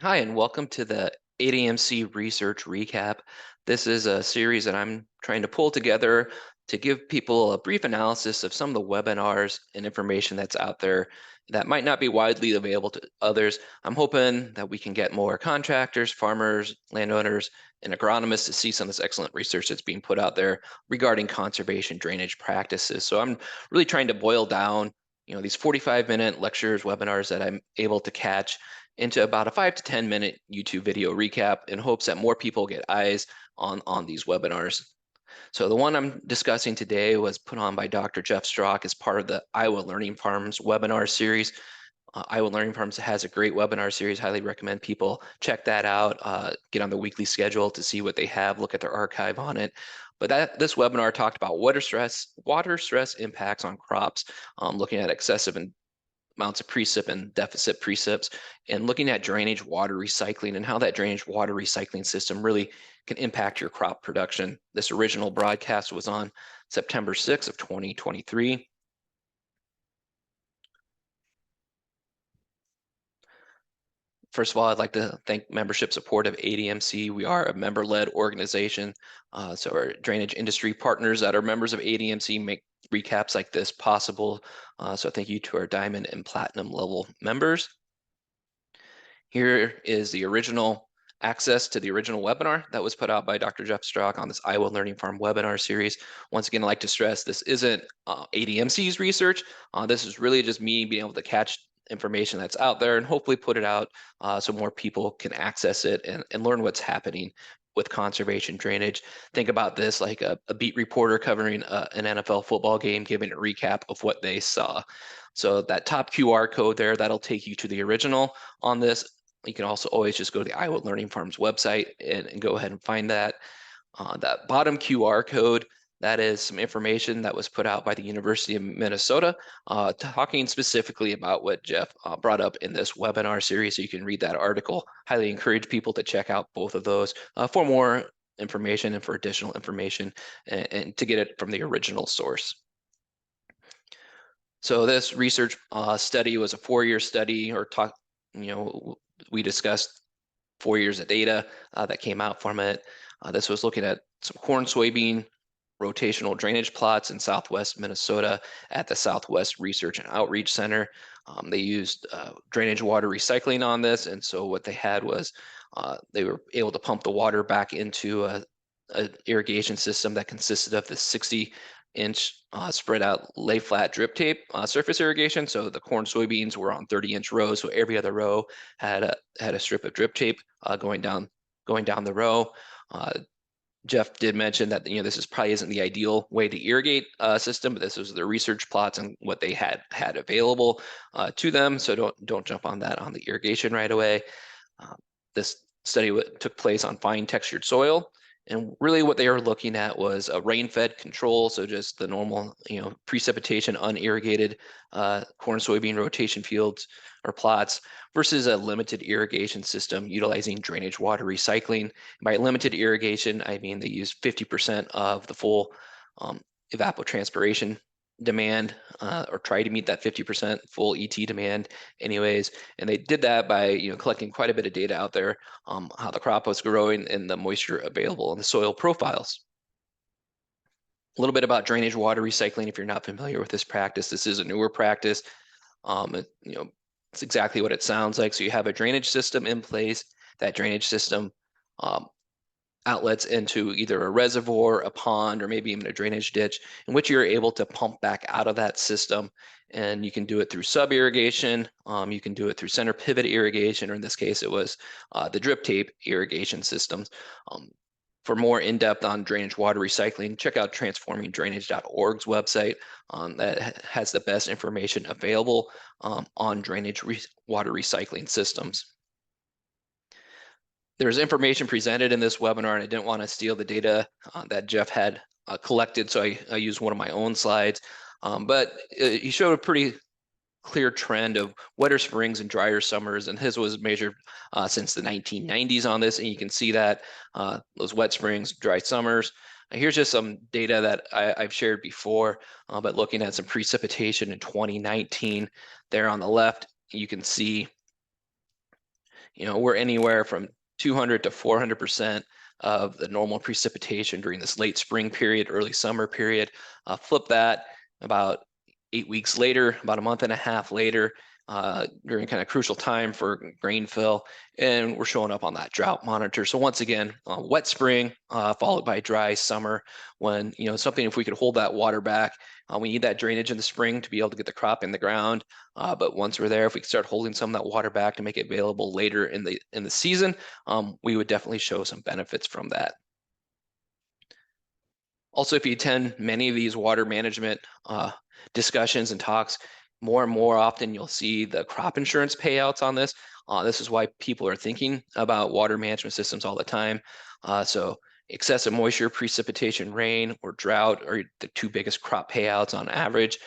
Hi, and welcome to the ADMC Research Recap. This is a series that I'm trying to pull together to give people a brief analysis of some of the webinars and information that's out there that might not be widely available to others. I'm hoping that we can get more contractors, farmers, landowners, and agronomists to see some of this excellent research that's being put out there regarding conservation drainage practices. So I'm really trying to boil down, these 45-minute lectures, webinars that I'm able to catch into about a 5 to 10 minute YouTube video recap in hopes that more people get eyes on these webinars. So the one I'm discussing today was put on by Dr. Jeff Strock as part of the Iowa Learning Farms webinar series. Iowa Learning Farms has a great webinar series. Highly recommend people check that out. Get on the weekly schedule to see what they have, look at their archive on it. But this webinar talked about water stress impacts on crops, looking at excessive and amounts of precip and deficit precips, and looking at drainage water recycling and how that drainage water recycling system really can impact your crop production. This original broadcast was on September 6th of 2023. First of all, I'd like to thank membership support of ADMC. We are a member-led organization, so our drainage industry partners that are members of ADMC make recaps like this possible. So thank you to our diamond and platinum level members. Here is the original access to the original webinar that was put out by Dr. Jeff Strock on this Iowa Learning Farm webinar series. Once again, I'd like to stress this isn't ADMC's research. This is really just me being able to catch information that's out there and hopefully put it out so more people can access it and learn what's happening with conservation drainage. Think about this like a beat reporter covering an NFL football game, giving a recap of what they saw. So that top QR code there, that'll take you to the original on this. You can also always just go to the Iowa Learning Farms website and go ahead and find that. That bottom QR code, that is some information that was put out by the University of Minnesota, talking specifically about what Jeff brought up in this webinar series. So you can read that article. Highly encourage people to check out both of those for more information and for additional information and to get it from the original source. So this research study was a 4-year study, or we discussed 4 years of data that came out from it. This was looking at some corn, soybean, rotational drainage plots in Southwest Minnesota at the Southwest Research and Outreach Center. They used drainage water recycling on this, and so what they had was they were able to pump the water back into a irrigation system that consisted of the 60-inch spread out lay flat drip tape surface irrigation. So the corn soybeans were on 30-inch rows, so every other row had a strip of drip tape going down the row. Jeff did mention that this is probably isn't the ideal way to irrigate a system, but this was the research plots and what they had available to them. So don't jump on that on the irrigation right away. This study took place on fine textured soil. And really what they were looking at was a rain-fed control, so just the normal, precipitation, unirrigated corn, soybean rotation fields or plots versus a limited irrigation system utilizing drainage water recycling. By limited irrigation, I mean they use 50% of the full evapotranspiration demand or try to meet that 50% full ET demand anyways. And they did that by collecting quite a bit of data out there, how the crop was growing and the moisture available in the soil profiles. A little bit about drainage water recycling. If you're not familiar with this practice, this is a newer practice. It's exactly what it sounds like. So you have a drainage system in place. That drainage system outlets into either a reservoir, a pond, or maybe even a drainage ditch, in which you're able to pump back out of that system. And you can do it through sub-irrigation. You can do it through center pivot irrigation, or in this case, it was the drip tape irrigation systems. For more in-depth on drainage water recycling, check out transformingdrainage.org's website that has the best information available on drainage water recycling systems. There's information presented in this webinar, and I didn't want to steal the data that Jeff had collected, so I used one of my own slides. But he showed a pretty clear trend of wetter springs and drier summers, and his was measured since the 1990s on this, and you can see that those wet springs, dry summers. Here's just some data that I've shared before, but looking at some precipitation in 2019 there on the left, you can see we're anywhere from 200 to 400% of the normal precipitation during this late spring period, early summer period. Flip that about 8 weeks later, about a month and a half later, during kind of crucial time for grain fill, and we're showing up on that drought monitor. So once again, wet spring followed by dry summer, when something, if we could hold that water back, we need that drainage in the spring to be able to get the crop in the ground. But once we're there, if we could start holding some of that water back to make it available later in the season, we would definitely show some benefits from that. Also, if you attend many of these water management discussions and talks, more and more often you'll see the crop insurance payouts on this. This is why people are thinking about water management systems all the time. So excessive moisture, precipitation, rain, or drought are the two biggest crop payouts on average.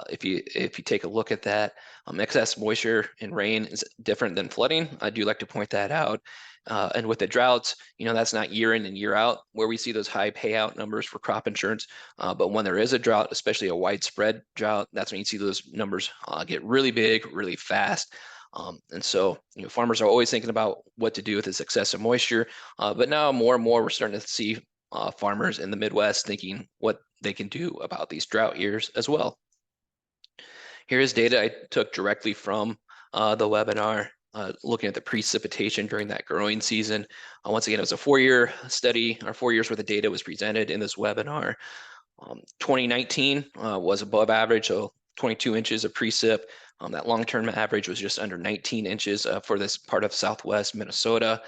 If you take a look at that, excess moisture and rain is different than flooding. I do like to point that out. And with the droughts, that's not year in and year out where we see those high payout numbers for crop insurance. But when there is a drought, especially a widespread drought, that's when you see those numbers get really big, really fast. And so, farmers are always thinking about what to do with this excessive moisture. But now more and more, we're starting to see farmers in the Midwest thinking what they can do about these drought years as well. Here is data I took directly from the webinar, looking at the precipitation during that growing season. Once again, it was a 4-year study. Our 4 years worth of data was presented in this webinar. 2019 was above average, so 22 inches of precip. That long-term average was just under 19 inches for this part of Southwest Minnesota.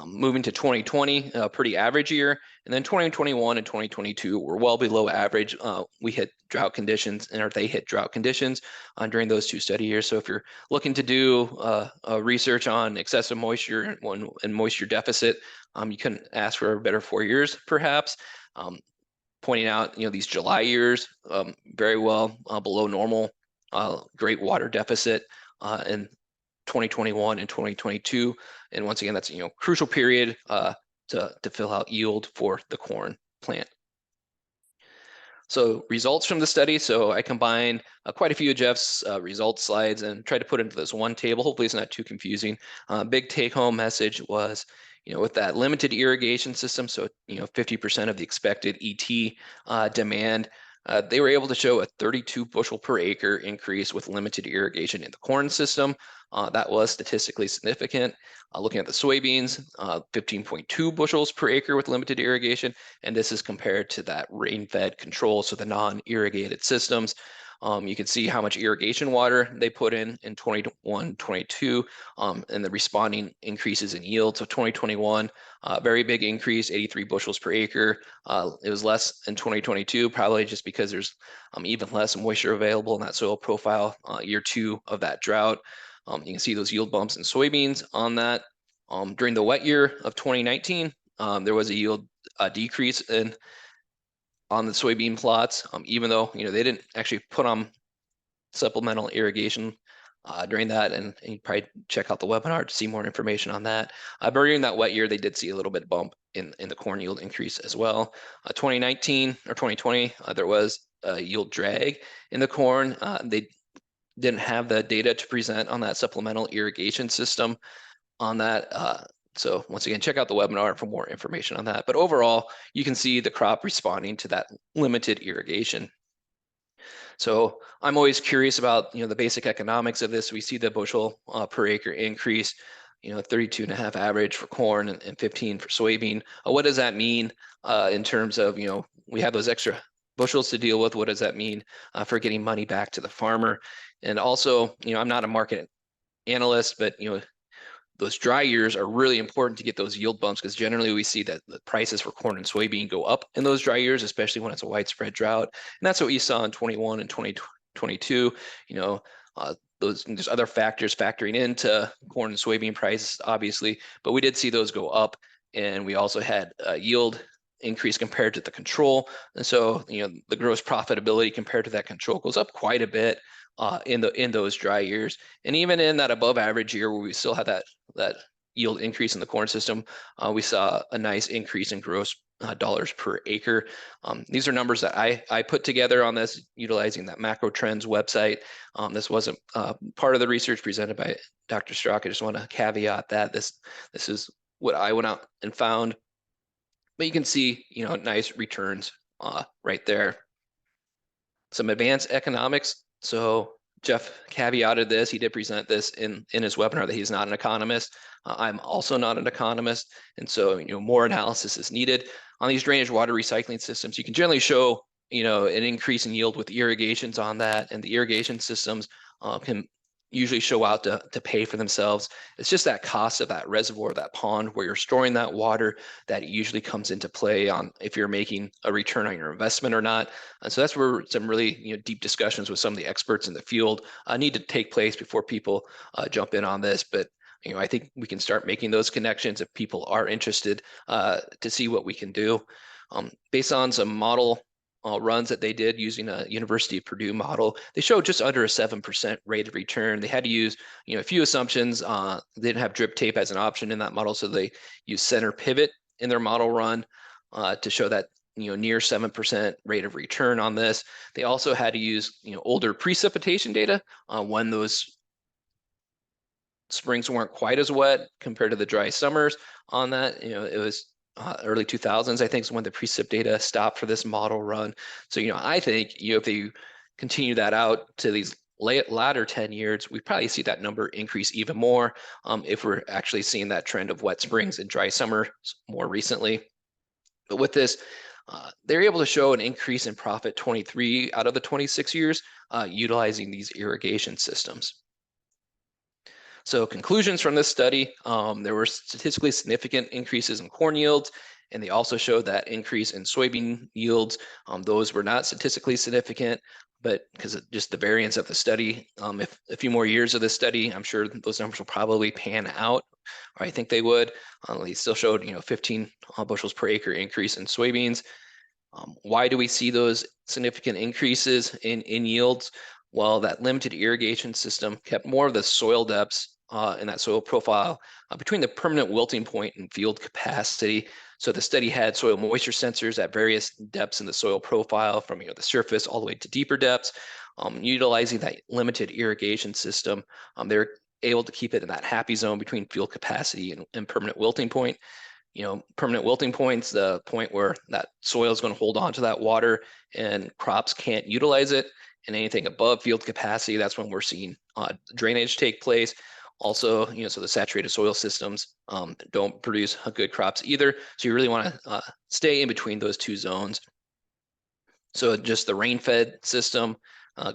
Moving to 2020, a pretty average year, and then 2021 and 2022 were well below average. We hit drought conditions, or they hit drought conditions during those 2 study years. So if you're looking to do research on excessive moisture and moisture deficit, you couldn't ask for a better 4 years, perhaps. Pointing out, these July years, very well below normal, great water deficit in 2021 and 2022. And once again, that's crucial period to fill out yield for the corn plant. So results from the study. So I combined quite a few of Jeff's results slides and tried to put into this one table. Hopefully it's not too confusing. Big take-home message was, with that limited irrigation system, so 50% of the expected ET demand, they were able to show a 32 bushel per acre increase with limited irrigation in the corn system. That was statistically significant. Looking at the soybeans, 15.2 bushels per acre with limited irrigation, and this is compared to that rain-fed control, so the non-irrigated systems. You can see how much irrigation water they put in 21, 22, and the responding increases in yield. So 2021, very big increase, 83 bushels per acre. It was less in 2022, probably just because there's even less moisture available in that soil profile, year 2 of that drought. You can see those yield bumps in soybeans on that. During the wet year of 2019, there was a yield decrease on the soybean plots, even though they didn't actually put on supplemental irrigation during that, and you probably check out the webinar to see more information on that. But during that wet year, they did see a little bit bump in the corn yield increase as well. 2019 or 2020, there was a yield drag in the corn. They didn't have the data to present on that supplemental irrigation system on that. So once again, check out the webinar for more information on that. But overall, you can see the crop responding to that limited irrigation. So I'm always curious about the basic economics of this. We see the bushel per acre increase, 32.5 average for corn and 15 for soybean. What does that mean in terms of, we have those extra bushels to deal with? What does that mean for getting money back to the farmer? And also, I'm not a market analyst, but those dry years are really important to get those yield bumps, because generally we see that the prices for corn and soybean go up in those dry years, especially when it's a widespread drought. And that's what you saw in 21 and 2022. There's other factors factoring into corn and soybean prices, obviously, but we did see those go up, and we also had a yield increase compared to the control. And so, the gross profitability compared to that control goes up quite a bit in those dry years. And even in that above average year where we still had that yield increase in the corn system, we saw a nice increase in gross dollars per acre. These are numbers that I put together on this utilizing that Macro Trends website. This wasn't part of the research presented by Dr. Strock. I just want to caveat that this is what I went out and found. But you can see, nice returns right there. Some advanced economics. So Jeff caveated this. He did present this in his webinar that he's not an economist. I'm also not an economist. And so, more analysis is needed. On these drainage water recycling systems, you can generally show, an increase in yield with irrigations on that. And the irrigation systems can usually show out to pay for themselves. It's just that cost of that reservoir, that pond where you're storing that water that usually comes into play on if you're making a return on your investment or not. And so that's where some really deep discussions with some of the experts in the field need to take place before people jump in on this. But I think we can start making those connections if people are interested to see what we can do. Based on some model runs that they did using a University of Purdue model, they showed just under a 7% rate of return. They had to use a few assumptions. They didn't have drip tape as an option in that model, so they used center pivot in their model run to show that near 7% rate of return on this. They also had to use older precipitation data when those springs weren't quite as wet compared to the dry summers on that. It was early 2000s, I think, is when the precip data stopped for this model run. So, I think, if they continue that out to these latter 10 years, we probably see that number increase even more if we're actually seeing that trend of wet springs and dry summer more recently. But with this, they're able to show an increase in profit 23 out of the 26 years utilizing these irrigation systems. So conclusions from this study, there were statistically significant increases in corn yields, and they also showed that increase in soybean yields. Those were not statistically significant, but because of just the variance of the study, if a few more years of this study, I'm sure those numbers will probably pan out, or I think they would. They still showed 15 bushels per acre increase in soybeans. Why do we see those significant increases in yields? Well, that limited irrigation system kept more of the soil depths in that soil profile between the permanent wilting point and field capacity. So the study had soil moisture sensors at various depths in the soil profile from the surface all the way to deeper depths. Utilizing that limited irrigation system, they were able to keep it in that happy zone between field capacity and permanent wilting point. Permanent wilting point's the point where that soil is going to hold on to that water and crops can't utilize it. And anything above field capacity, that's when we're seeing drainage take place. Also, so the saturated soil systems don't produce good crops either. So you really want to stay in between those two zones. So just the rain-fed system,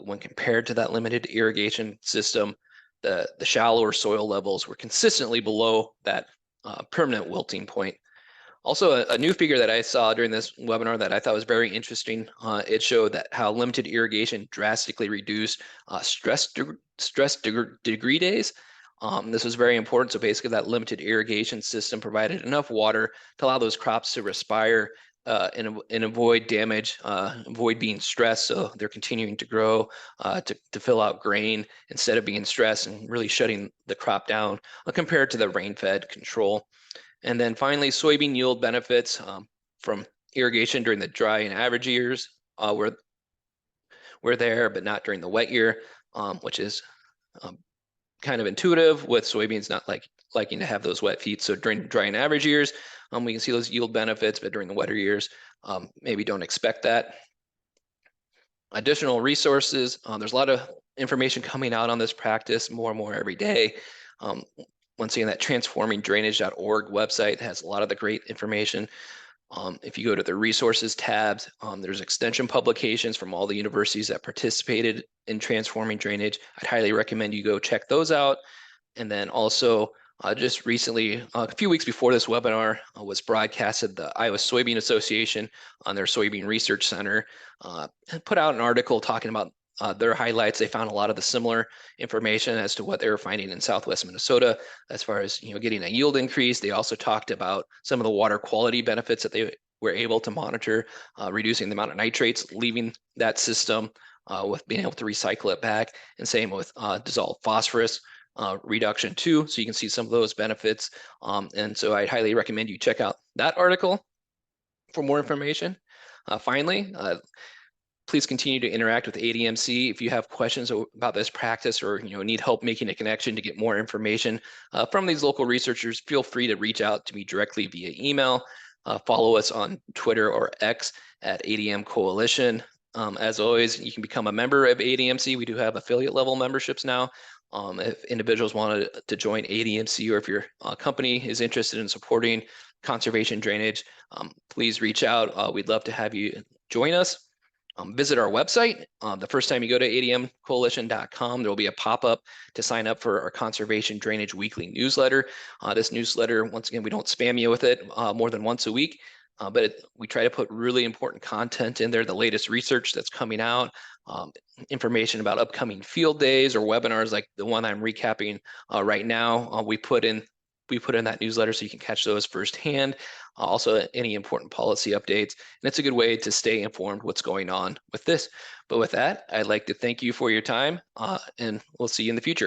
when compared to that limited irrigation system, the shallower soil levels were consistently below that permanent wilting point. Also, a new figure that I saw during this webinar that I thought was very interesting, it showed that how limited irrigation drastically reduced stress degree days. This was very important. So basically that limited irrigation system provided enough water to allow those crops to respire and avoid damage, avoid being stressed. So they're continuing to grow to fill out grain instead of being stressed and really shutting the crop down compared to the rain-fed control. And then finally, soybean yield benefits from irrigation during the dry and average years were there, but not during the wet year, which is kind of intuitive with soybeans not liking to have those wet feet. So during dry and average years, we can see those yield benefits, but during the wetter years, maybe don't expect that. Additional resources, there's a lot of information coming out on this practice more and more every day. Once again, that transformingdrainage.org website has a lot of the great information. If you go to the resources tabs, there's extension publications from all the universities that participated in transforming drainage. I'd highly recommend you go check those out. And then also just recently, a few weeks before this webinar was broadcasted, the Iowa Soybean Association on their Soybean Research Center put out an article talking about their highlights. They found a lot of the similar information as to what they were finding in Southwest Minnesota as far as getting a yield increase. They also talked about some of the water quality benefits that they were able to monitor, reducing the amount of nitrates leaving that system with being able to recycle it back, and same with dissolved phosphorus reduction too. So you can see some of those benefits. And so I'd highly recommend you check out that article. for more information. Finally, please continue to interact with ADMC. If you have questions about this practice or need help making a connection to get more information from these local researchers, feel free to reach out to me directly via email. Follow us on Twitter or X at ADM Coalition. As always, you can become a member of ADMC. We do have affiliate level memberships now. If individuals wanted to join ADMC, or if your company is interested in supporting conservation drainage, please reach out. We'd love to have you join us. Visit our website. The first time you go to admcoalition.com, there will be a pop-up to sign up for our Conservation Drainage Weekly newsletter. This newsletter, once again, we don't spam you with it more than once a week, but we try to put really important content in there, the latest research that's coming out, information about upcoming field days or webinars like the one I'm recapping right now. We put in that newsletter so you can catch those firsthand. Also, any important policy updates. And it's a good way to stay informed what's going on with this. But with that, I'd like to thank you for your time, and we'll see you in the future.